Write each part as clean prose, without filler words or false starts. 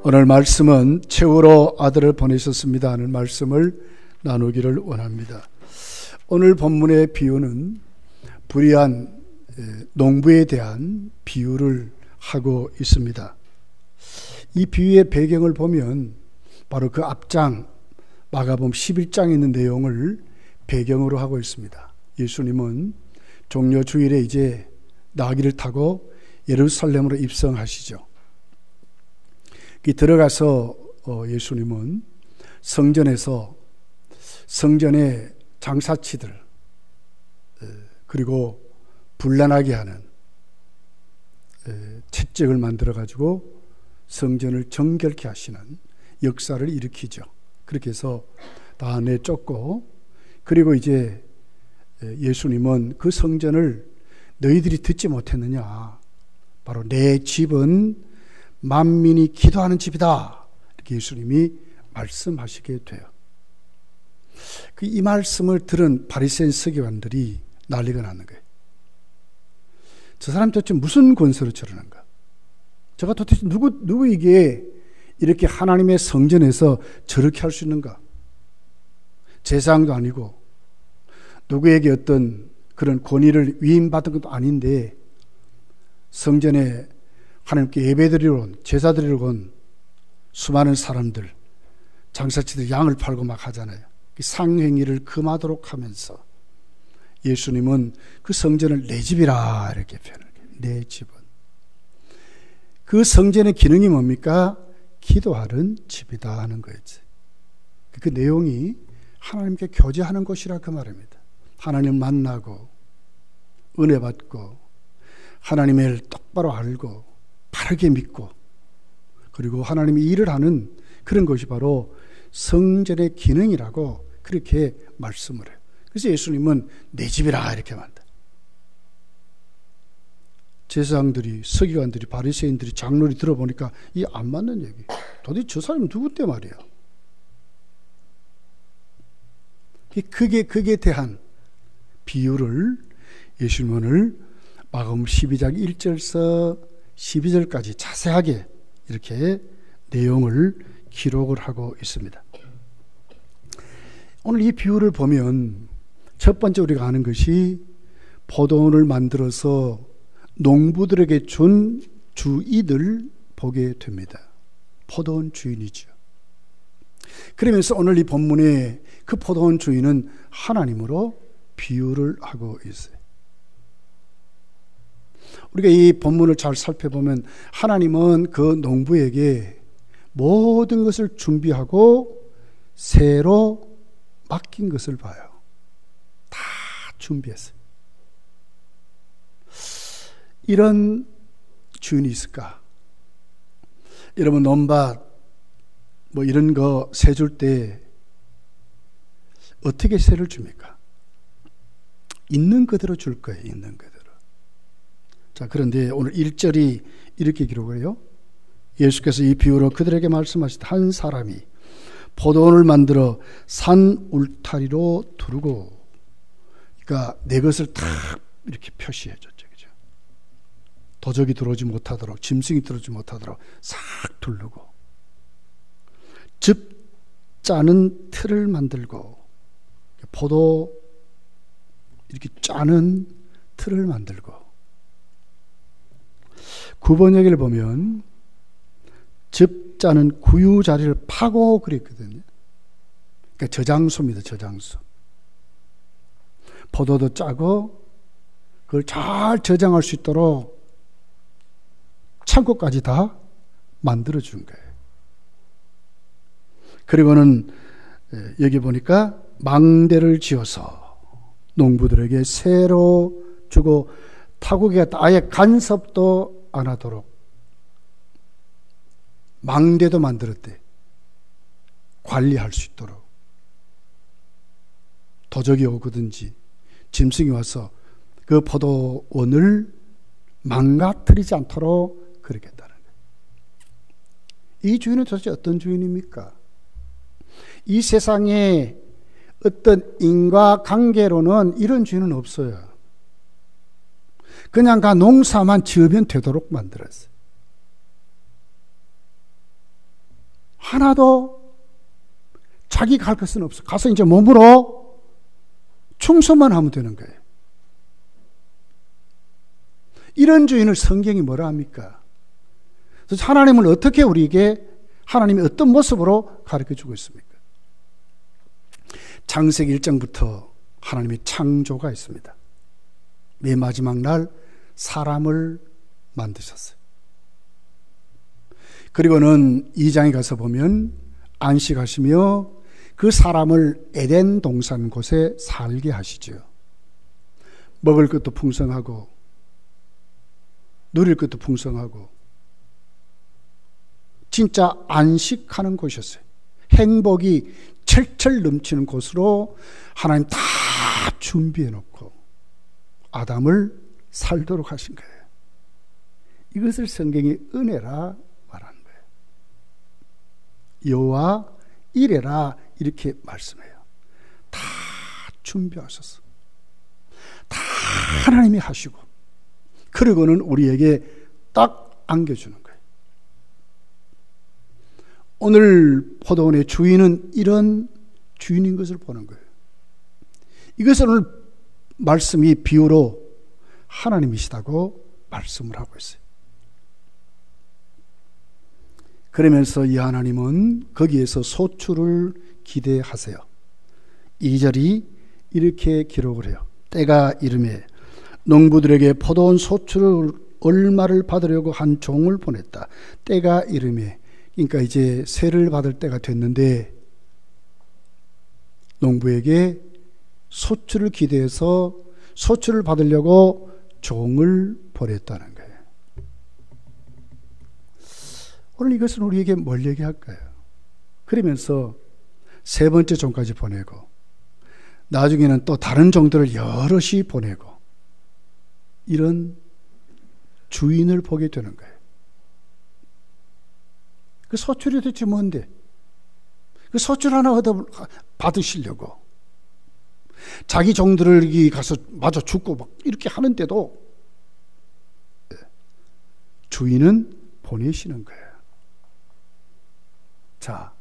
오늘 말씀은 채우러 아들을 보내셨습니다 하는 말씀을 나누기를 원합니다. 오늘 본문의 비유는 불의한 농부에 대한 비유를 하고 있습니다. 이 비유의 배경을 보면 바로 그 앞장 마가복음 11장에 있는 내용을 배경으로 하고 있습니다. 예수님은 종려 주일에 이제 나귀를 타고 예루살렘으로 입성하시죠. 들어가서 예수님은 성전에서 성전의 장사치들 그리고 분란하게 하는 채찍을 만들어 가지고 성전을 정결케 하시는 역사를 일으키죠. 그렇게 해서 다 내쫓고, 그리고 이제 예수님은 그 성전을 너희들이 듣지 못했느냐, 바로 내 집은 만민이 기도하는 집이다, 이렇게 예수님이 말씀하시게 돼요. 이 말씀을 들은 바리새인 서기관들이 난리가 나는 거예요. 저 사람 도대체 무슨 권세로 저러는가? 저가 도대체 누구에게 이렇게 하나님의 성전에서 저렇게 할 수 있는가? 제사장도 아니고 누구에게 어떤 그런 권위를 위임받은 것도 아닌데 성전에 하나님께 예배드리러 온, 제사드리러 온 수많은 사람들, 장사치들 양을 팔고 막 하잖아요. 상행위를 금하도록 하면서 예수님은 그 성전을 내 집이라 이렇게 표현해요. 내 집은. 그 성전의 기능이 뭡니까? 기도하는 집이다 하는 거였지. 그 내용이 하나님께 교제하는 곳이라 그 말입니다. 하나님 만나고 은혜 받고 하나님을 똑바로 알고 바르게 믿고 그리고 하나님이 일을 하는 그런 것이 바로 성전의 기능이라고 그렇게 말씀을 해요. 그래서 예수님은 내 집이라 이렇게 말한다. 제사장들이, 서기관들이, 바리새인들이, 장로들이 들어보니까 이 안 맞는 얘기. 도대체 저 사람은 누구때 말이야? 그게 대한 비유를 예수님은 오늘 마가복음 12장 1절서 12절까지 자세하게 이렇게 내용을 기록을 하고 있습니다. 오늘 이 비유를 보면 첫 번째 우리가 아는 것이 포도원을 만들어서 농부들에게 준 주인을 보게 됩니다. 포도원 주인이죠. 그러면서 오늘 이 본문에 그 포도원 주인은 하나님으로 비유를 하고 있어요. 우리가 이 본문을 잘 살펴보면 하나님은 그 농부에게 모든 것을 준비하고 새로 맡긴 것을 봐요. 다 준비했어요. 이런 주인이 있을까? 여러분 논밭 뭐 이런 거 새 줄 때 어떻게 새를 줍니까? 있는 그대로 줄 거예요. 있는 그대로. 자, 그런데 오늘 1절이 이렇게 기록을 해요. 예수께서 이 비유로 그들에게 말씀하시되 한 사람이 포도원을 만들어 산 울타리로 두르고, 그러니까 내 것을 탁 이렇게 표시해 줬죠. 그죠? 도적이 들어오지 못하도록, 짐승이 들어오지 못하도록 싹 두르고, 즙 짜는 틀을 만들고, 포도 이렇게 짜는 틀을 만들고, 9번 여기를 보면 즙 짜는 구유 자리를 파고 그랬거든요. 그러니까 저장소입니다. 저장소. 포도도 짜고 그걸 잘 저장할 수 있도록 창고까지 다 만들어 준 거예요. 그리고는 여기 보니까 망대를 지어서 농부들에게 새로 주고 타국이가 아예 간섭도 안 하도록 망대도 만들었대. 관리할 수 있도록. 도적이 오거든지 짐승이 와서 그 포도원을 망가뜨리지 않도록 그러겠다는 거예요. 이 주인은 도대체 어떤 주인입니까? 이 세상에 어떤 인과관계로는 이런 주인은 없어요. 그냥 농사만 지으면 되도록 만들었어요. 하나도 자기가 할 것은 없어. 가서 이제 몸으로 충성만 하면 되는 거예요. 이런 주인을 성경이 뭐라 합니까? 그래서 하나님을 어떻게 우리에게 하나님이 어떤 모습으로 가르쳐주고 있습니까? 창세기 1장부터 하나님의 창조가 있습니다. 맨 마지막 날 사람을 만드셨어요. 그리고는 2장에 가서 보면 안식하시며 그 사람을 에덴 동산 곳에 살게 하시죠. 먹을 것도 풍성하고 누릴 것도 풍성하고 진짜 안식하는 곳이었어요. 행복이 철철 넘치는 곳으로 하나님 다 준비해 놓고 아담을 살도록 하신 거예요. 이것을 성경이 은혜라 말하는 거예요. 여호와 이레라 이렇게 말씀해요. 다 준비하셨어. 다 하나님이 하시고 그리고는 우리에게 딱 안겨주는 거예요. 오늘 포도원의 주인은 이런 주인인 것을 보는 거예요. 이것은 오늘 말씀이 비유로 하나님이시다고 말씀을 하고 있어요. 그러면서 이 하나님은 거기에서 소출을 기대하세요. 2절이 이렇게 기록을 해요. 때가 이르매 농부들에게 포도원 소출을 얼마를 받으려고 한 종을 보냈다. 때가 이르매, 그러니까 이제 세를 받을 때가 됐는데 농부에게 소출을 기대해서 소출을 받으려고 종을 보냈다는 거예요. 오늘 이것은 우리에게 뭘 얘기할까요? 그러면서 세 번째 종까지 보내고 나중에는 또 다른 종들을 여럿이 보내고 이런 주인을 보게 되는 거예요. 그 소출이 도대체 뭔데? 그 소출 하나 얻어 받으시려고 자기 종들이 가서 맞아 죽고 막 이렇게 하는데도 주인은 보내시는 거예요. 자,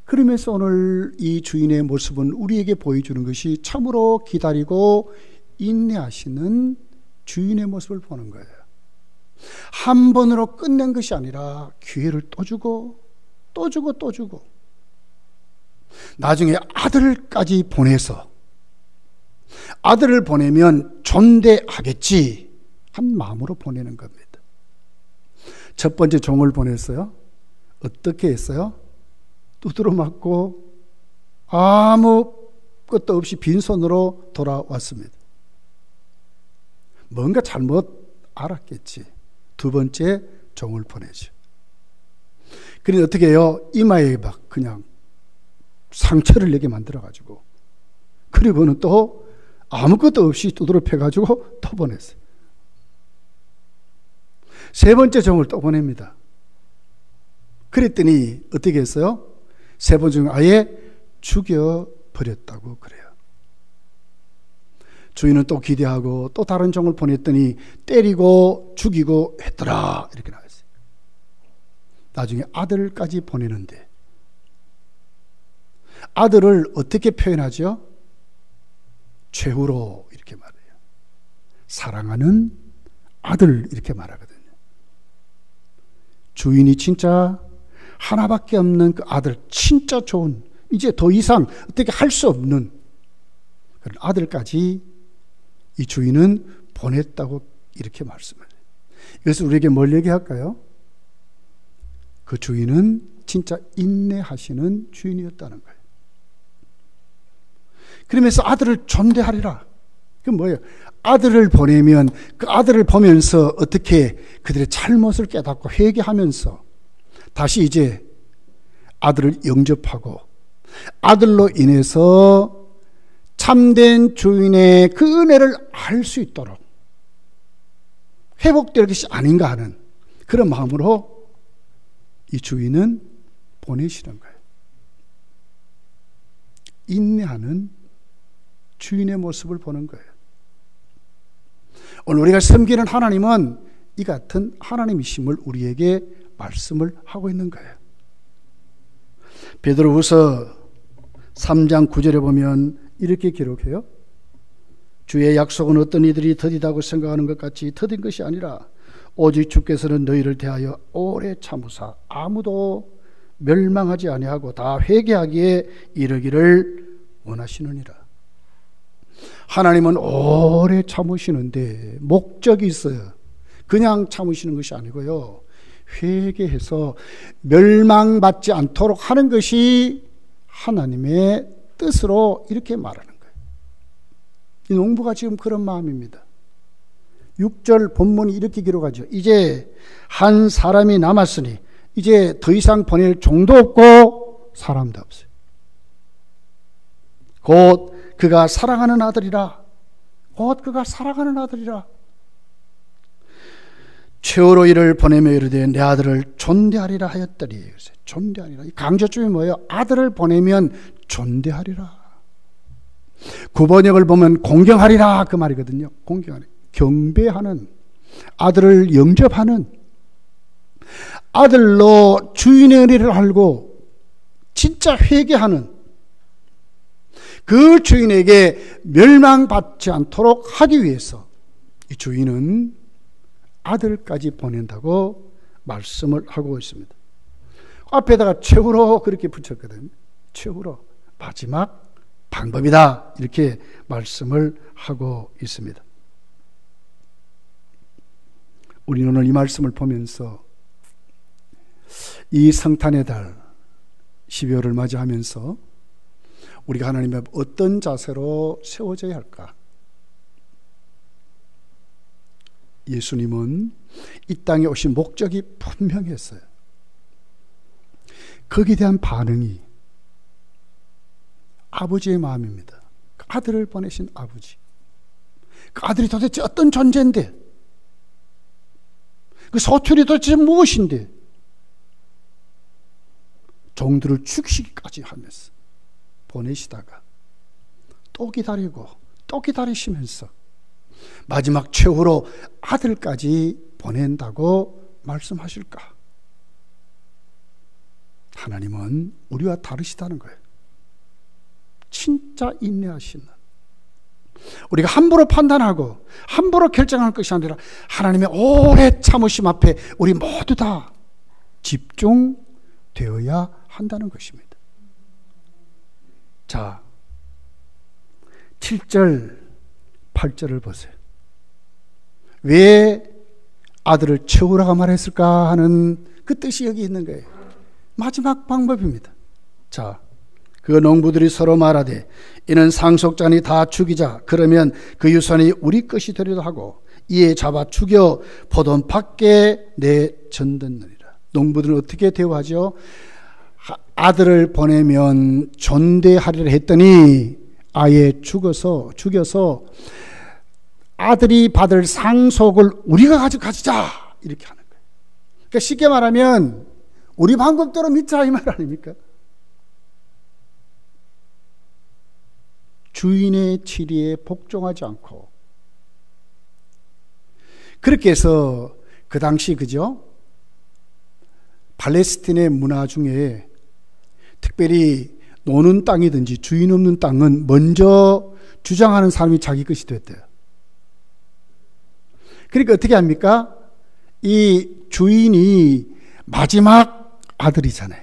그러면서 오늘 이 주인의 모습은 우리에게 보여주는 것이 참으로 기다리고 인내하시는 주인의 모습을 보는 거예요. 한 번으로 끝낸 것이 아니라 기회를 또 주고 또 주고 또 주고 나중에 아들까지 보내서 아들을 보내면 존대하겠지 한 마음으로 보내는 겁니다. 첫 번째 종을 보냈어요. 어떻게 했어요? 두드러 맞고 아무 것도 없이 빈손으로 돌아왔습니다. 뭔가 잘못 알았겠지. 두 번째 종을 보내죠. 그런데 어떻게 해요? 이마에 막 그냥 상처를 내게 만들어가지고 그리고는 또 아무것도 없이 두드러 펴가지고 또 보냈어요. 세 번째 종을 또 보냅니다. 그랬더니 어떻게 했어요? 세 번째 종을 아예 죽여버렸다고 그래요. 주인은 또 기대하고 또 다른 종을 보냈더니 때리고 죽이고 했더라 이렇게 나왔어요. 나중에 아들까지 보내는데 아들을 어떻게 표현하죠? 최후로 이렇게 말해요. 사랑하는 아들 이렇게 말하거든요. 주인이 진짜 하나밖에 없는 그 아들, 진짜 좋은, 이제 더 이상 어떻게 할 수 없는 그런 아들까지 이 주인은 보냈다고 이렇게 말씀을 해요. 이것을 우리에게 뭘 얘기할까요? 그 주인은 진짜 인내하시는 주인이었다는 거예요. 그러면서 아들을 존대하리라. 그건 뭐예요? 아들을 보내면 그 아들을 보면서 어떻게 그들의 잘못을 깨닫고 회개하면서 다시 이제 아들을 영접하고 아들로 인해서 참된 주인의 그 은혜를 알 수 있도록 회복될 것이 아닌가 하는 그런 마음으로 이 주인은 보내시는 거예요. 인내하는 주인의 모습을 보는 거예요. 오늘 우리가 섬기는 하나님은 이 같은 하나님이심을 우리에게 말씀을 하고 있는 거예요. 베드로후서 3장 9절에 보면 이렇게 기록해요. 주의 약속은 어떤 이들이 더디다고 생각하는 것 같이 더딘 것이 아니라 오직 주께서는 너희를 대하여 오래 참으사 아무도 멸망하지 아니하고 다 회개하기에 이르기를 원하시느니라. 하나님은 오래 참으시는데 목적이 있어요. 그냥 참으시는 것이 아니고요, 회개해서 멸망받지 않도록 하는 것이 하나님의 뜻으로 이렇게 말하는 거예요. 이 농부가 지금 그런 마음입니다. 6절 본문이 이렇게 기록하죠. 이제 한 사람이 남았으니 이제 더 이상 보낼 종도 없고 사람도 없어요. 곧 그가 사랑하는 아들이라. 곧 그가 사랑하는 아들이라. 최후로 이를 보내며 이르되 내 아들을 존대하리라 하였더니. 존대하리라. 이 강조점이 뭐예요? 아들을 보내면 존대하리라. 구번역을 보면 공경하리라 그 말이거든요. 공경하리. 경배하는, 아들을 영접하는, 아들로 주인의 은혜를 알고 진짜 회개하는 그 주인에게 멸망받지 않도록 하기 위해서 이 주인은 아들까지 보낸다고 말씀을 하고 있습니다. 앞에다가 최후로 그렇게 붙였거든요. 최후로, 마지막 방법이다, 이렇게 말씀을 하고 있습니다. 우리는 오늘 이 말씀을 보면서 이 성탄의 달 12월을 맞이하면서 우리가 하나님 앞에 어떤 자세로 세워져야 할까? 예수님은 이 땅에 오신 목적이 분명했어요. 거기에 대한 반응이 아버지의 마음입니다. 그 아들을 보내신 아버지. 그 아들이 도대체 어떤 존재인데, 그 소출이 도대체 무엇인데 종들을 죽이기까지 하면서 보내시다가 또 기다리고 또 기다리시면서 마지막 최후로 아들까지 보낸다고 말씀하실까? 하나님은 우리와 다르시다는 거예요. 진짜 인내하시는, 우리가 함부로 판단하고 함부로 결정할 것이 아니라 하나님의 오래 참으심 앞에 우리 모두 다 집중되어야 한다는 것입니다. 자, 7절 8절을 보세요. 왜 아들을 채우라고 말했을까 하는 그 뜻이 여기 있는 거예요. 마지막 방법입니다. 자, 그 농부들이 서로 말하되 이는 상속자니 다 죽이자. 그러면 그 유산이 우리 것이 되리라 하고 이에 잡아 죽여 포도원 밖에 내던느니라. 농부들은 어떻게 대우하죠? 아들을 보내면 존대하리라 했더니 아예 죽여서 아들이 받을 상속을 우리가 가져가자, 이렇게 하는 거예요. 그러니까 쉽게 말하면 우리 방법대로 믿자, 이 말 아닙니까? 주인의 치리에 복종하지 않고, 그렇게 해서 그 당시, 그죠? 팔레스틴의 문화 중에 특별히 노는 땅이든지 주인 없는 땅은 먼저 주장하는 사람이 자기 것이 됐대요. 그러니까 어떻게 합니까? 이 주인이 마지막 아들이잖아요.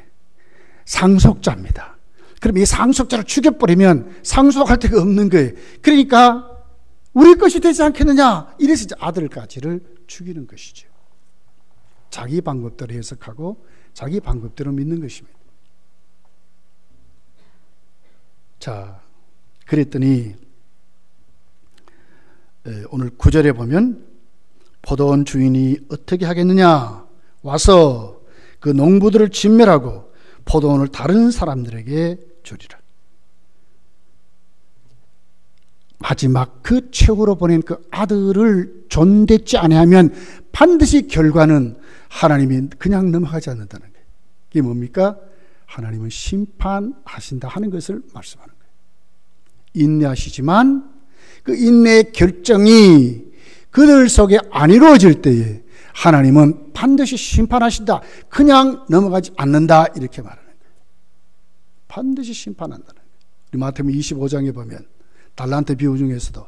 상속자입니다. 그럼 이 상속자를 죽여버리면 상속할 데가 없는 거예요. 그러니까 우리 것이 되지 않겠느냐, 이래서 이제 아들까지를 죽이는 것이죠. 자기 방법대로 해석하고 자기 방법대로 믿는 것입니다. 자, 그랬더니 오늘 9절에 보면 포도원 주인이 어떻게 하겠느냐, 와서 그 농부들을 진멸하고 포도원을 다른 사람들에게 주리라. 마지막 그 최후로 보낸 그 아들을 존대치 아니하면 반드시 결과는 하나님이 그냥 넘어가지 않는다는 거예요. 이게 뭡니까? 하나님은 심판하신다 하는 것을 말씀하는 거예요. 인내하시지만 그 인내의 결정이 그들 속에 안 이루어질 때에 하나님은 반드시 심판하신다, 그냥 넘어가지 않는다, 이렇게 말하는 거예요. 반드시 심판한다는 거예요. 우리 마태복음 25장에 보면 달란트 비유 중에서도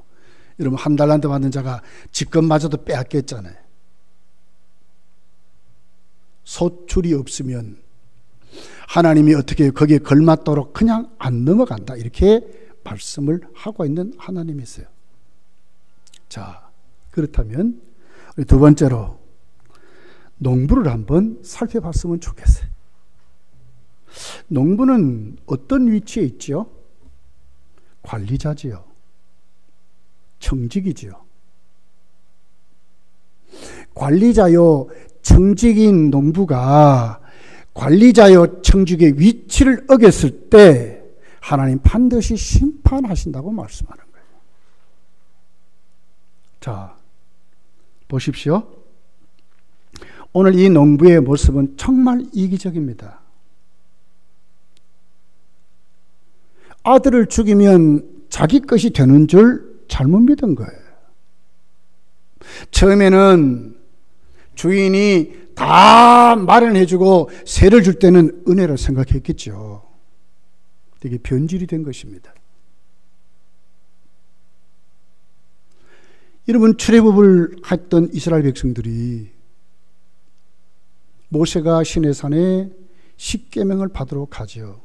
여러분 한 달란트 받는 자가 직급마저도 빼앗겼잖아요. 소출이 없으면 하나님이 어떻게 거기에 걸맞도록 그냥 안 넘어간다, 이렇게 말씀을 하고 있는 하나님이세요. 자, 그렇다면 우리 두 번째로 농부를 한번 살펴봤으면 좋겠어요. 농부는 어떤 위치에 있지요? 관리자지요. 청직이지요. 관리자요 청직인 농부가 관리자요 청직의 위치를 어겼을 때 하나님 반드시 심판하신다고 말씀하는 거예요. 자, 보십시오. 오늘 이 농부의 모습은 정말 이기적입니다. 아들을 죽이면 자기 것이 되는 줄 잘못 믿은 거예요. 처음에는 주인이 다 마련해주고 세를 줄 때는 은혜를 생각했겠죠. 되게 변질이 된 것입니다. 여러분, 출애굽을 했던 이스라엘 백성들이 모세가 시내산에 십계명을 받으러 가죠.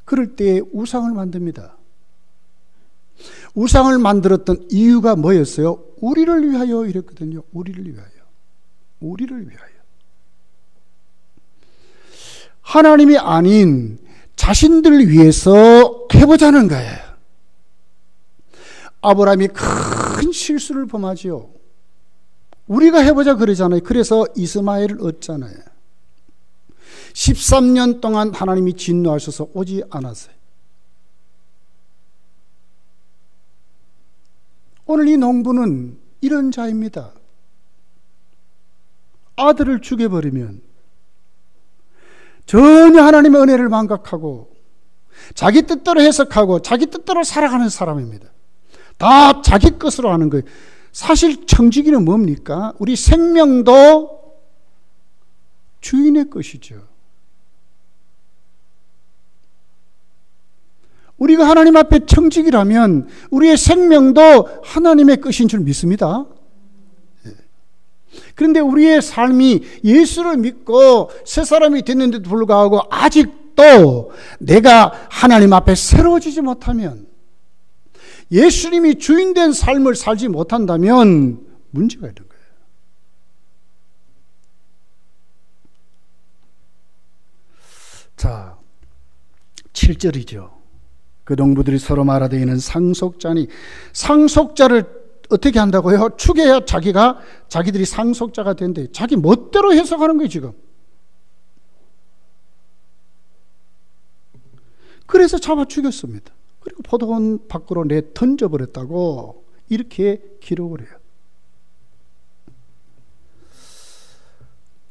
그럴 때 우상을 만듭니다. 우상을 만들었던 이유가 뭐였어요? 우리를 위하여 이랬거든요. 우리를 위하여. 우리를 위하여. 하나님이 아닌 자신들을 위해서 해보자는 거예요. 아브라함이 큰 실수를 범하지요. 우리가 해보자 그러잖아요. 그래서 이스마엘을 얻잖아요. 13년 동안 하나님이 진노하셔서 오지 않았어요. 오늘 이 농부는 이런 자입니다. 아들을 죽여버리면 전혀 하나님의 은혜를 망각하고 자기 뜻대로 해석하고 자기 뜻대로 살아가는 사람입니다. 다 자기 것으로 하는 거예요. 사실 청지기는 뭡니까? 우리 생명도 주인의 것이죠. 우리가 하나님 앞에 청직이라면 우리의 생명도 하나님의 것인 줄 믿습니다. 그런데 우리의 삶이 예수를 믿고 새 사람이 됐는데도 불구하고 아직도 내가 하나님 앞에 새로워지지 못하면, 예수님이 주인된 삶을 살지 못한다면 문제가 있는 거예요. 자, 7절이죠. 그 농부들이 서로 말하되기는 상속자니, 상속자를 어떻게 한다고요? 죽여야 자기들이 상속자가 된대. 자기 멋대로 해석하는 거예요, 지금. 그래서 잡아 죽였습니다. 그리고 포도원 밖으로 던져버렸다고 이렇게 기록을 해요.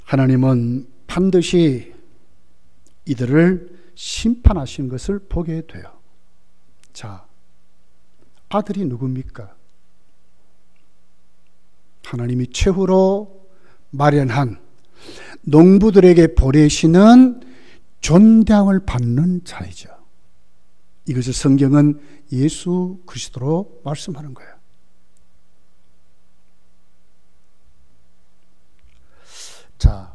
하나님은 반드시 이들을 심판하시는 것을 보게 돼요. 자, 아들이 누굽니까? 하나님이 최후로 마련한 농부들에게 보내시는 존대함을 받는 자이죠. 이것을 성경은 예수 그리스도로 말씀하는 거예요. 자,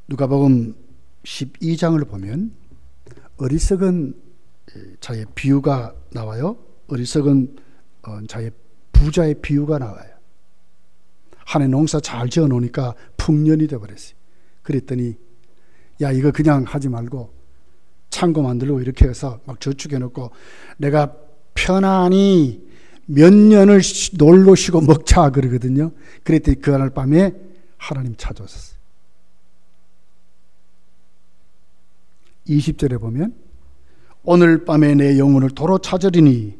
누가복음 12장을 보면 어리석은 자의 비유가 나와요. 어리석은 자의 부자의 비유가 나와요. 한 해 농사 잘 지어 놓으니까 풍년이 되어버렸어요. 그랬더니 야, 이거 그냥 하지 말고 창고 만들고 이렇게 해서 막 저축해 놓고 내가 편안히 몇 년을 놀러 쉬고 먹자 그러거든요. 그랬더니 그날 밤에 하나님 찾아오셨어요. 20절에 보면 오늘 밤에 내 영혼을 도로 찾으리니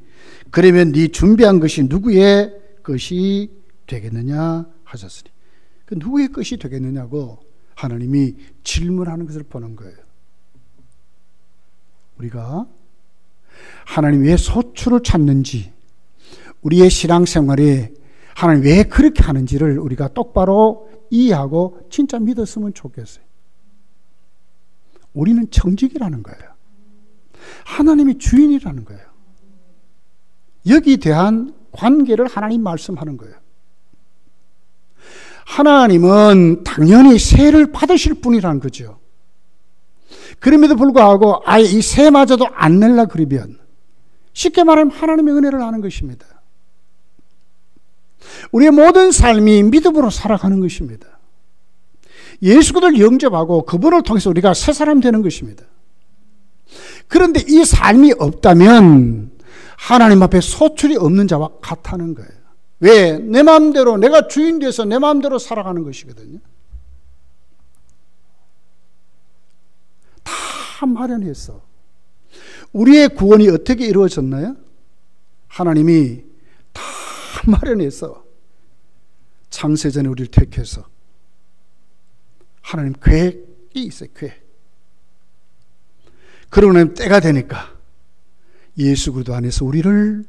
그러면 네 준비한 것이 누구의 것이 되겠느냐 하셨으니, 그 누구의 것이 되겠느냐고 하나님이 질문하는 것을 보는 거예요. 우리가 하나님 왜 소출을 찾는지, 우리의 신앙생활에 하나님 왜 그렇게 하는지를 우리가 똑바로 이해하고 진짜 믿었으면 좋겠어요. 우리는 청직이라는 거예요. 하나님이 주인이라는 거예요. 여기에 대한 관계를 하나님 말씀하는 거예요. 하나님은 당연히 세를 받으실 분이라는 거죠. 그럼에도 불구하고 아예 이 세마저도 안 낼라 그러면 쉽게 말하면 하나님의 은혜를 아는 것입니다. 우리의 모든 삶이 믿음으로 살아가는 것입니다. 예수 그리스도를 영접하고 그분을 통해서 우리가 새 사람 되는 것입니다. 그런데 이 삶이 없다면 하나님 앞에 소출이 없는 자와 같다는 거예요. 왜? 내 마음대로, 내가 주인 돼서 내 마음대로 살아가는 것이거든요. 다 마련해서. 우리의 구원이 어떻게 이루어졌나요? 하나님이 다 마련해서 창세전에 우리를 택해서 하나님 계획이 있어요. 계획. 그러고 나면 때가 되니까 예수 그리스도 안에서 우리를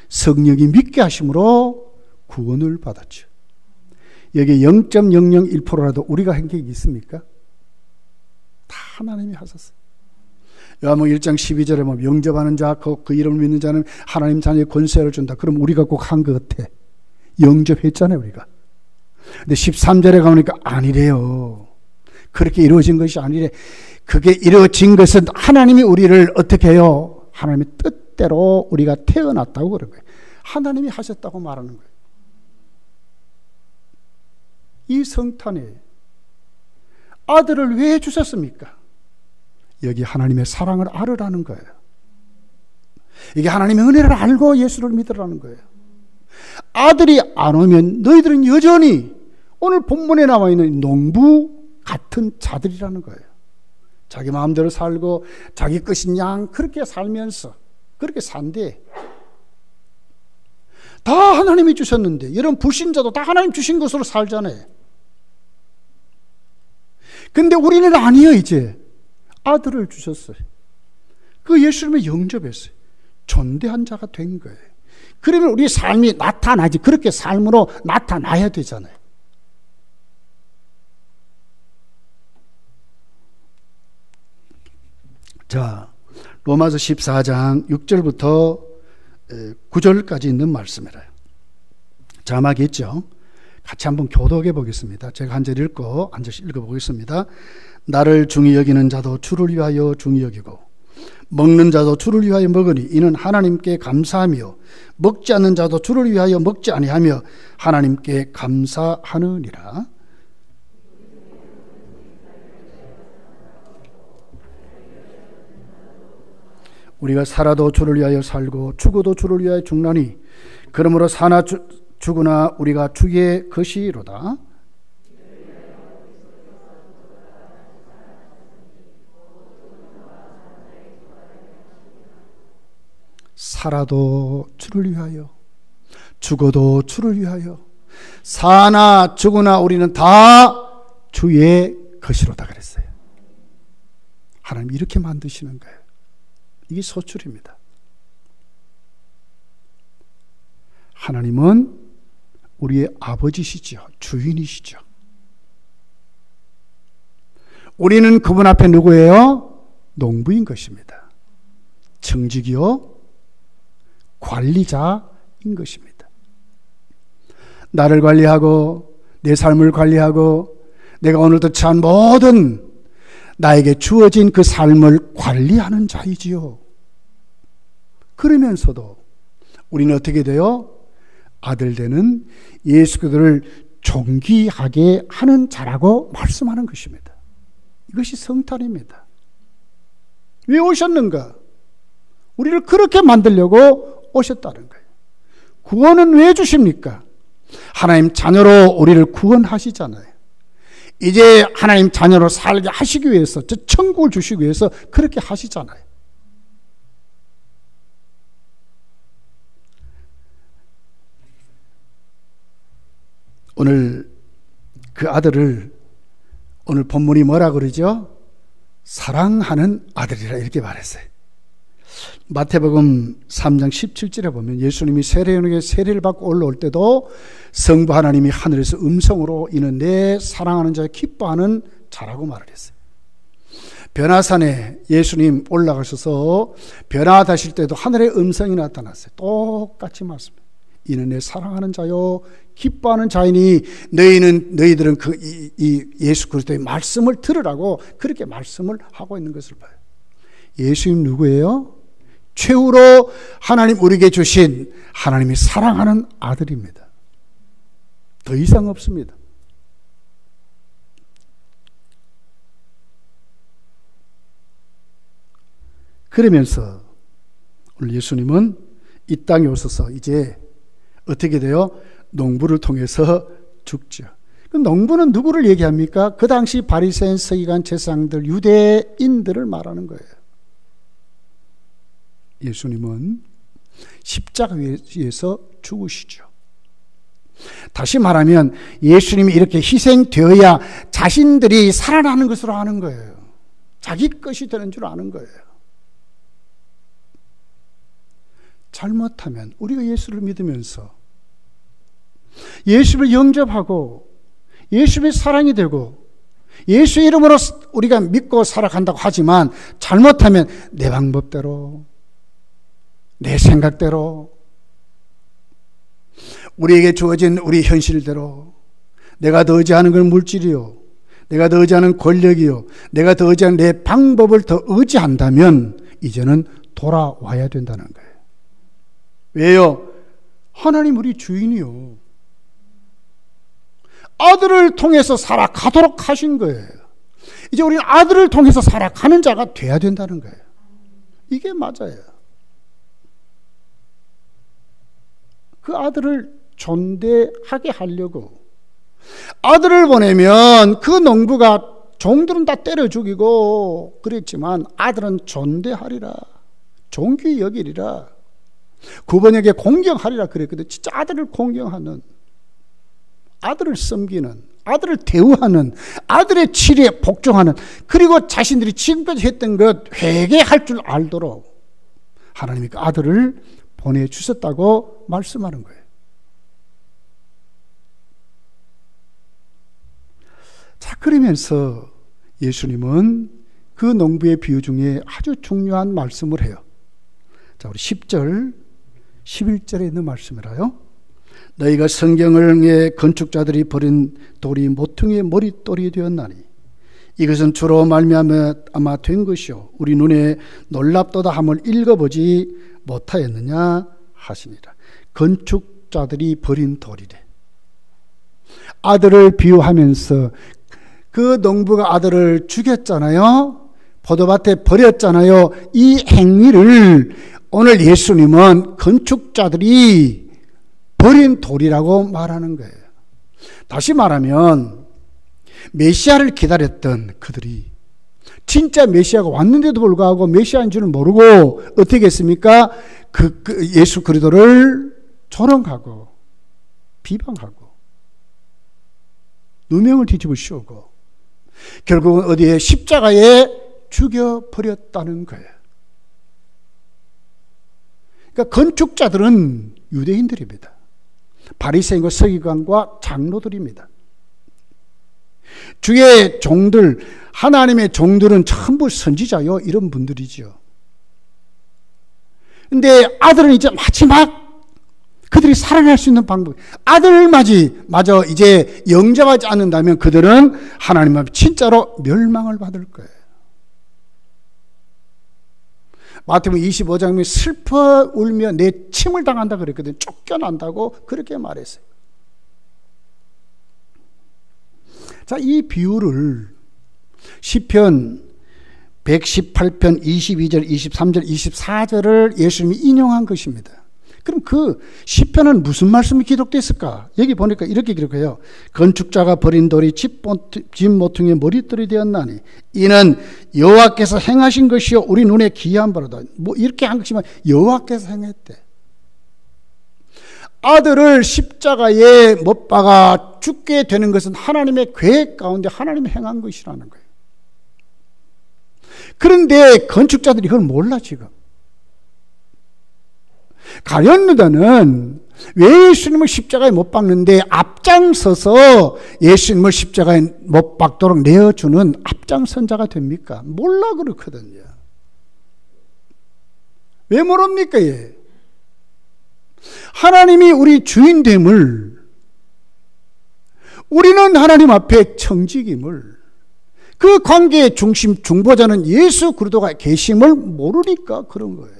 성령이 믿게 하심으로 구원을 받았죠. 여기 0.001%라도 우리가 한 게 있습니까? 다 하나님이 하셨어요. 요한복음 1장 12절에 보면 영접하는 자, 그 이름을 믿는 자는 하나님 자녀의 권세를 준다. 그럼 우리가 꼭 한 것 같아. 영접했잖아요, 우리가. 근데 13절에 가보니까 아니래요. 그렇게 이루어진 것이 아니래. 그게 이루어진 것은 하나님이 우리를 어떻게 해요? 하나님의 뜻대로 우리가 태어났다고 그런 거예요. 하나님이 하셨다고 말하는 거예요. 이 성탄에 아들을 왜 주셨습니까? 여기 하나님의 사랑을 알으라는 거예요. 이게 하나님의 은혜를 알고 예수를 믿으라는 거예요. 아들이 안 오면 너희들은 여전히 오늘 본문에 나와 있는 농부 같은 자들이라는 거예요. 자기 마음대로 살고 자기 것인 양 그렇게 살면서 그렇게 산대. 다 하나님이 주셨는데 여러분 불신자도 다 하나님 주신 것으로 살잖아요. 근데 우리는 아니에요. 이제 아들을 주셨어요. 그 예수님을 영접했어요. 존대한 자가 된 거예요. 그러면 우리 삶이 나타나지. 그렇게 삶으로 나타나야 되잖아요. 자, 로마서 14장 6절부터 9절까지 있는 말씀이래요. 자막이 있죠. 같이 한번 교독해 보겠습니다. 제가 한 절 읽고 한 절씩 읽어보겠습니다. 나를 중히 여기는 자도 주를 위하여 중히 여기고 먹는 자도 주를 위하여 먹으니 이는 하나님께 감사하며 먹지 않는 자도 주를 위하여 먹지 아니하며 하나님께 감사하느니라. 우리가 살아도 주를 위하여 살고 죽어도 주를 위하여 죽나니 그러므로 사나 죽으나 우리가 주의 것이로다. 살아도 주를 위하여 죽어도 주를 위하여 사나 죽으나 우리는 다 주의 것이로다 그랬어요. 하나님 이렇게 만드시는 거예요. 이게 소출입니다. 하나님은 우리의 아버지시죠. 주인이시죠. 우리는 그분 앞에 누구예요? 농부인 것입니다. 청직이요 관리자인 것입니다. 나를 관리하고 내 삶을 관리하고 내가 오늘도 처한 모든 나에게 주어진 그 삶을 관리하는 자이지요. 그러면서도 우리는 어떻게 돼요? 아들 되는 예수 그리스도를 존귀하게 하는 자라고 말씀하는 것입니다. 이것이 성탄입니다. 왜 오셨는가? 우리를 그렇게 만들려고 오셨다는 거예요. 구원은 왜 주십니까? 하나님 자녀로 우리를 구원하시잖아요. 이제 하나님 자녀로 살게 하시기 위해서, 저 천국을 주시기 위해서 그렇게 하시잖아요. 오늘 그 아들을 오늘 본문이 뭐라 그러죠? 사랑하는 아들이라 이렇게 말했어요. 마태복음 3장 17절에 보면 예수님이 세례요한에게 세례를 받고 올라올 때도 성부 하나님이 하늘에서 음성으로 이는 내 사랑하는 자를 기뻐하는 자라고 말을 했어요. 변화산에 예수님 올라가셔서 변화하실 때도 하늘의 음성이 나타났어요. 똑같이 말씀해요. 이는 내 사랑하는 자요 기뻐하는 자이니 너희들은 이 예수 그리스도의 말씀을 들으라고 그렇게 말씀을 하고 있는 것을 봐요. 예수님 누구예요? 최후로 하나님 우리에게 주신 하나님이 사랑하는 아들입니다. 더 이상 없습니다. 그러면서 오늘 예수님은 이 땅에 오셔서 이제 어떻게 돼요? 농부를 통해서 죽죠. 그 농부는 누구를 얘기합니까? 그 당시 바리새인, 서기관, 제사장들, 유대인들을 말하는 거예요. 예수님은 십자가 위에서 죽으시죠. 다시 말하면 예수님이 이렇게 희생되어야 자신들이 살아나는 것으로 아는 거예요. 자기 것이 되는 줄 아는 거예요. 잘못하면 우리가 예수를 믿으면서 예수를 영접하고 예수의 사랑이 되고 예수의 이름으로 우리가 믿고 살아간다고 하지만 잘못하면 내 방법대로 내 생각대로 우리에게 주어진 우리 현실대로 내가 더 의지하는 건 물질이요 내가 더 의지하는 권력이요 내가 더 의지하는 내 방법을 더 의지한다면 이제는 돌아와야 된다는 거예요. 왜요? 하나님 우리 주인이요 아들을 통해서 살아가도록 하신 거예요. 이제 우리는 아들을 통해서 살아가는 자가 돼야 된다는 거예요. 이게 맞아요. 그 아들을 존대하게 하려고 아들을 보내면 그 농부가 종들은 다 때려 죽이고 그랬지만 아들은 존대하리라 존귀 여기리라 9번역에 공경하리라 그랬거든. 진짜 아들을 공경하는 아들을 섬기는 아들을 대우하는 아들의 치리에 복종하는 그리고 자신들이 지금까지 했던 것 회개할 줄 알도록 하나님이 그 아들을 보내주셨다고 말씀하는 거예요. 자, 그러면서 예수님은 그 농부의 비유 중에 아주 중요한 말씀을 해요. 자, 우리 10절 11절에 있는 말씀이라요. 너희가 성경을 건축자들이 버린 돌이 모퉁이의 머릿돌이 되었나니 이것은 주로 말미암아 아마 된 것이요 우리 눈에 놀랍도다 함을 읽어보지 못하였느냐 하시니라. 건축자들이 버린 돌이래. 아들을 비유하면서 그 농부가 아들을 죽였잖아요. 포도밭에 버렸잖아요. 이 행위를 오늘 예수님은 건축자들이 버린 돌이라고 말하는 거예요. 다시 말하면 메시아를 기다렸던 그들이 진짜 메시아가 왔는데도 불구하고 메시아인 줄은 모르고 어떻게 했습니까? 그 예수 그리스도를 조롱하고 비방하고 누명을 뒤집어 씌우고 결국은 어디에 십자가에 죽여버렸다는 거예요. 그러니까 건축자들은 유대인들입니다. 바리새인과 서기관과 장로들입니다. 주의 종들, 하나님의 종들은 전부 선지자요 이런 분들이죠. 근데 아들은 이제 마지막 그들이 살아날 수 있는 방법, 아들을 마저 이제 영접하지 않는다면 그들은 하나님 앞에 진짜로 멸망을 받을 거예요. 마태복음 25장에 슬퍼 울며 내 침을 당한다 그랬거든요. 쫓겨난다고 그렇게 말했어요. 자, 이 비유를 시편 118편 22절, 23절, 24절을 예수님이 인용한 것입니다. 그럼 그 시편은 무슨 말씀이 기록되어 있을까? 여기 보니까 이렇게 기록해요. 건축자가 버린 돌이 집 모퉁이의 머릿돌이 되었나니 이는 여호와께서 행하신 것이요 우리 눈에 기이한 바로다. 뭐 이렇게 한 것이면 여호와께서 행했대. 아들을 십자가에 못 박아 죽게 되는 것은 하나님의 계획 가운데 하나님이 행한 것이라는 거예요. 그런데 건축자들이 그걸 몰라 지금. 가룟유다는 왜 예수님을 십자가에 못 박는데 앞장서서 예수님을 십자가에 못 박도록 내어주는 앞장선자가 됩니까? 몰라 그렇거든요. 왜 모릅니까? 예. 하나님이 우리 주인됨을, 우리는 하나님 앞에 청직임을, 그 관계의 중심 중보자는 예수 그리스도가 계심을 모르니까 그런 거예요.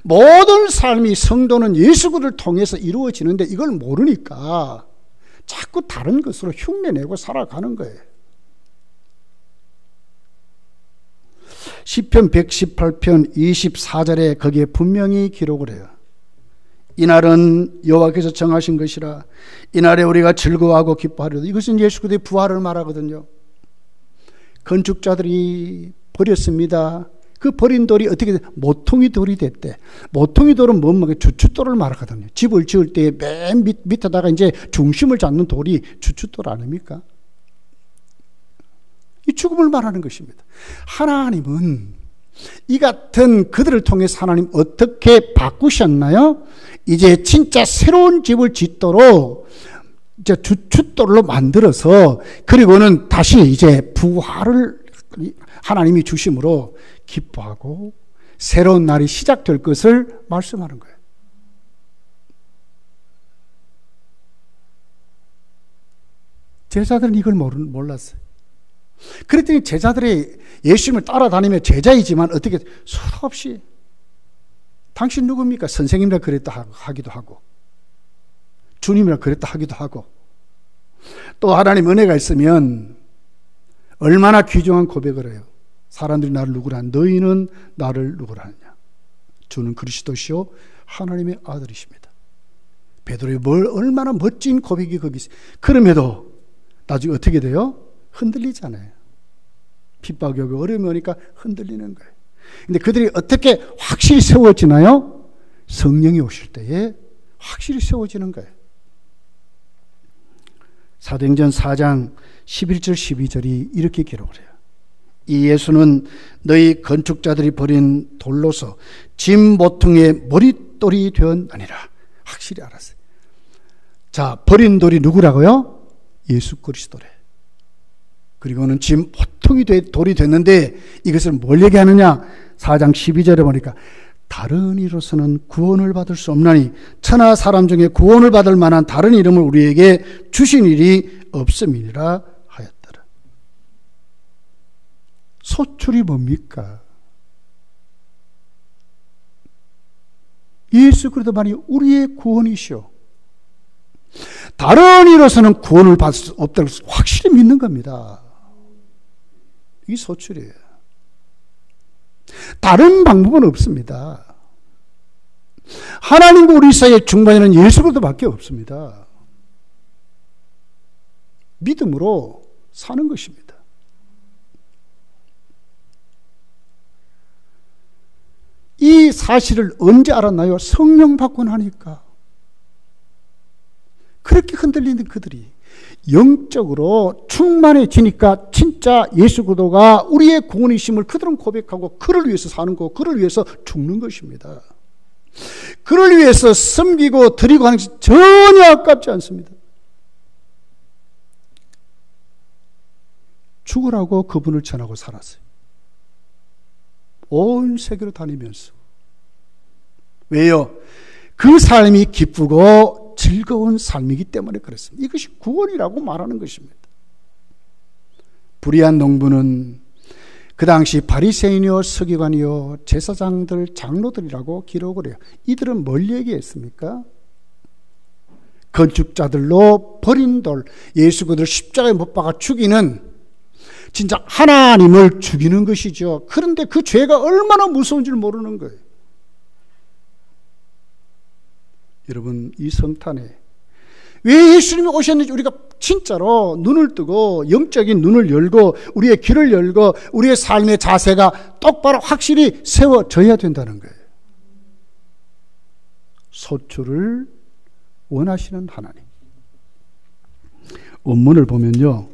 모든 삶이 성도는 예수 그리스도를 통해서 이루어지는데 이걸 모르니까 자꾸 다른 것으로 흉내내고 살아가는 거예요. 시편 118편 24절에 거기에 분명히 기록을 해요. 이날은 여호와께서 정하신 것이라 이날에 우리가 즐거워하고 기뻐하리로다. 이것은 예수 그리스도의 부활을 말하거든요. 건축자들이 버렸습니다. 그 버린 돌이 어떻게 모퉁이 돌이 됐대. 모퉁이 돌은 뭔가 주춧돌을 말하거든요. 집을 지을 때 맨 밑에다가 이제 중심을 잡는 돌이 주춧돌 아닙니까? 이 죽음을 말하는 것입니다. 하나님은 이 같은 그들을 통해서 하나님 어떻게 바꾸셨나요? 이제 진짜 새로운 집을 짓도록 이제 주춧돌로 만들어서, 그리고는 다시 이제 부활을 하나님이 주심으로 기뻐하고 새로운 날이 시작될 것을 말씀하는 거예요. 제자들은 이걸 몰랐어요. 그랬더니 제자들이 예수님을 따라다니며 제자이지만 어떻게 수도 없이 당신 누굽니까? 선생님이라 그랬다 하기도 하고, 주님이라 그랬다 하기도 하고, 또 하나님 은혜가 있으면 얼마나 귀중한 고백을 해요. 사람들이 나를 누구라 하냐? 너희는 나를 누구라 하냐? 주는 그리스도시요 하나님의 아들이십니다. 베드로의 얼마나 멋진 고백이 거기 있어요. 그럼에도 나중에 어떻게 돼요? 흔들리잖아요. 핍박이 오고 어려움이 오니까 흔들리는 거예요. 근데 그들이 어떻게 확실히 세워지나요? 성령이 오실 때에 확실히 세워지는 거예요. 사도행전 4장 11절 12절이 이렇게 기록을 해요. 이 예수는 너희 건축자들이 버린 돌로서 짐 모퉁이의 머릿돌이 되었느니라. 확실히 알았어요. 자, 버린 돌이 누구라고요? 예수 그리스도래. 그리고는 짐 모퉁이 돌이 됐는데 이것을 뭘 얘기하느냐? 4장 12절에 보니까 다른 이로서는 구원을 받을 수 없나니 천하 사람 중에 구원을 받을 만한 다른 이름을 우리에게 주신 일이 없음이니라 하였더라. 소출이 뭡니까? 예수 그리스도만이 우리의 구원이시오. 다른 이로서는 구원을 받을 수 없다고 확실히 믿는 겁니다. 이게 소출이에요. 다른 방법은 없습니다. 하나님과 우리 사이의 중간에는 예수 그리스도밖에 없습니다. 믿음으로 사는 것입니다. 이 사실을 언제 알았나요? 성령 받고 나니까. 그렇게 흔들리는 그들이 영적으로 충만해지니까 진짜 예수 그리스도가 우리의 구원이심을 그들은 고백하고 그를 위해서 사는 거, 그를 위해서 죽는 것입니다. 그를 위해서 섬기고 드리고 하는 것이 전혀 아깝지 않습니다. 죽으라고 그분을 전하고 살았어요. 온 세계로 다니면서. 왜요? 그 삶이 기쁘고 즐거운 삶이기 때문에 그렇습니다. 이것이 구원이라고 말하는 것입니다. 불의한 농부는 그 당시 바리새인이요 서기관이요 제사장들 장로들이라고 기록을 해요. 이들은 뭘 얘기했습니까? 건축자들로 버린 돌, 예수 그리스도를 십자가에 못 박아 죽이는, 진짜 하나님을 죽이는 것이죠. 그런데 그 죄가 얼마나 무서운 줄 모르는 거예요. 여러분, 이 성탄에 왜 예수님이 오셨는지 우리가 진짜로 눈을 뜨고 영적인 눈을 열고 우리의 귀를 열고 우리의 삶의 자세가 똑바로 확실히 세워져야 된다는 거예요. 소출을 원하시는 하나님. 원문을 보면요,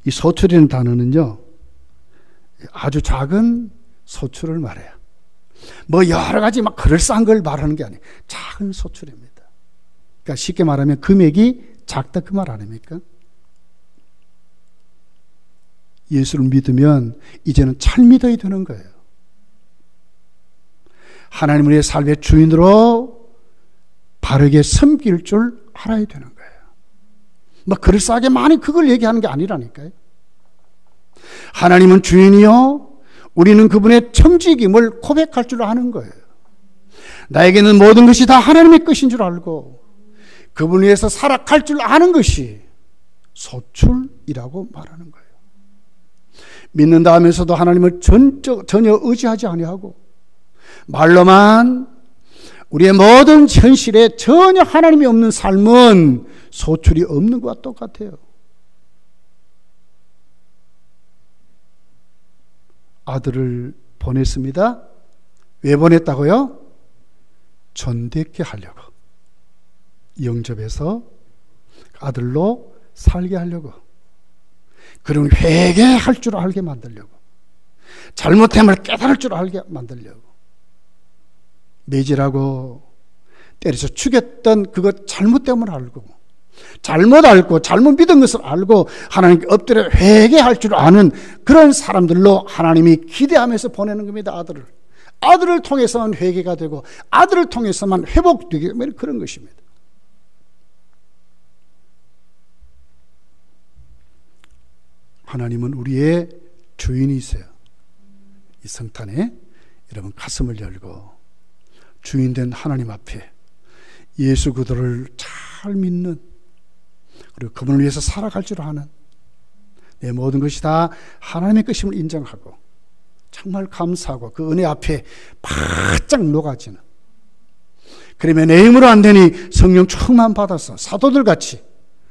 이 소출이라는 단어는요 아주 작은 소출을 말해요. 뭐 여러 가지 막 그럴싸한 걸 말하는 게 아니에요. 작은 소출입니다. 그러니까 쉽게 말하면 금액이 작다 그 말 아닙니까? 예수를 믿으면 이제는 잘 믿어야 되는 거예요. 하나님을 내 삶의 주인으로 바르게 섬길 줄 알아야 되는 거예요. 뭐 그럴싸하게 많이 그걸 얘기하는 게 아니라니까요. 하나님은 주인이요, 우리는 그분의 청지김을 고백할 줄 아는 거예요. 나에게는 모든 것이 다 하나님의 것인 줄 알고 그분을 위해서 살아갈 줄 아는 것이 소출이라고 말하는 거예요. 믿는다 하면서도 하나님을 전혀 의지하지 아니하고 말로만 우리의 모든 현실에 전혀 하나님이 없는 삶은 소출이 없는 것과 똑같아요. 아들을 보냈습니다. 왜 보냈다고요? 존대케 하려고. 영접해서 아들로 살게 하려고. 그러면 회개할 줄 알게 만들려고. 잘못됨을 깨달을 줄 알게 만들려고. 매질하고 때려서 죽였던 그것 잘못됨을 알고, 잘못 알고 잘못 믿은 것을 알고 하나님께 엎드려 회개할 줄 아는 그런 사람들로 하나님이 기대하면서 보내는 겁니다. 아들을 통해서만 회개가 되고 아들을 통해서만 회복되게 되는 그런 것입니다. 하나님은 우리의 주인이세요. 이 성탄에 여러분 가슴을 열고 주인된 하나님 앞에 예수 그리스도를 잘 믿는, 그리고 그분을 위해서 살아갈 줄 아는, 내 모든 것이 다 하나님의 것임을 인정하고 정말 감사하고 그 은혜 앞에 바짝 녹아지는, 그러면 내 힘으로 안 되니 성령 충만 받아서 사도들같이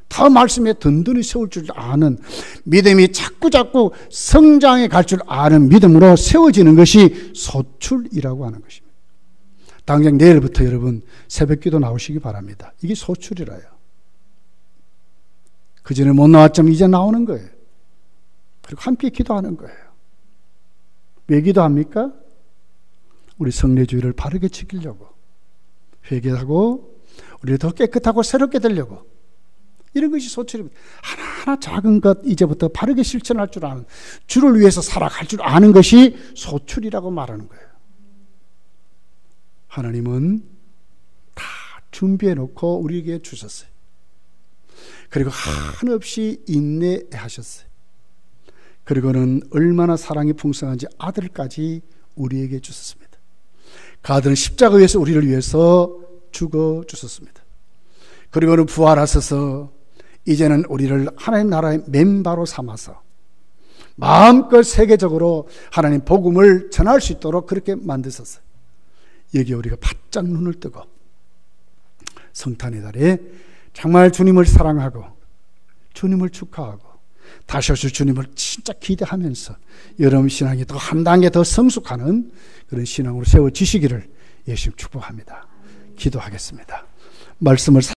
다 말씀에 든든히 세울 줄 아는 믿음이 자꾸 성장해 갈 줄 아는 믿음으로 세워지는 것이 소출이라고 하는 것입니다. 당장 내일부터 여러분 새벽기도 나오시기 바랍니다. 이게 소출이라요. 그전에 못 나왔지만 이제 나오는 거예요. 그리고 함께 기도하는 거예요. 왜 기도합니까? 우리 성례주의를 바르게 지키려고, 회개하고 우리를 더 깨끗하고 새롭게 되려고, 이런 것이 소출입니다. 하나하나 작은 것 이제부터 바르게 실천할 줄 아는, 주를 위해서 살아갈 줄 아는 것이 소출이라고 말하는 거예요. 하나님은 다 준비해 놓고 우리에게 주셨어요. 그리고 한없이 인내하셨어요. 그리고는 얼마나 사랑이 풍성한지 아들까지 우리에게 주셨습니다. 그 아들은 십자가 위에서 우리를 위해서 죽어 주셨습니다. 그리고는 부활하셔서 이제는 우리를 하나님 나라의 멤버로 삼아서 마음껏 세계적으로 하나님 복음을 전할 수 있도록 그렇게 만드셨어요. 여기에 우리가 바짝 눈을 뜨고 성탄의 달에 정말 주님을 사랑하고 주님을 축하하고 다시 오실 주님을 진짜 기대하면서 여러분 신앙이 더 한 단계 더 성숙하는 그런 신앙으로 세워지시기를 예수님 축복합니다. 기도하겠습니다. 말씀을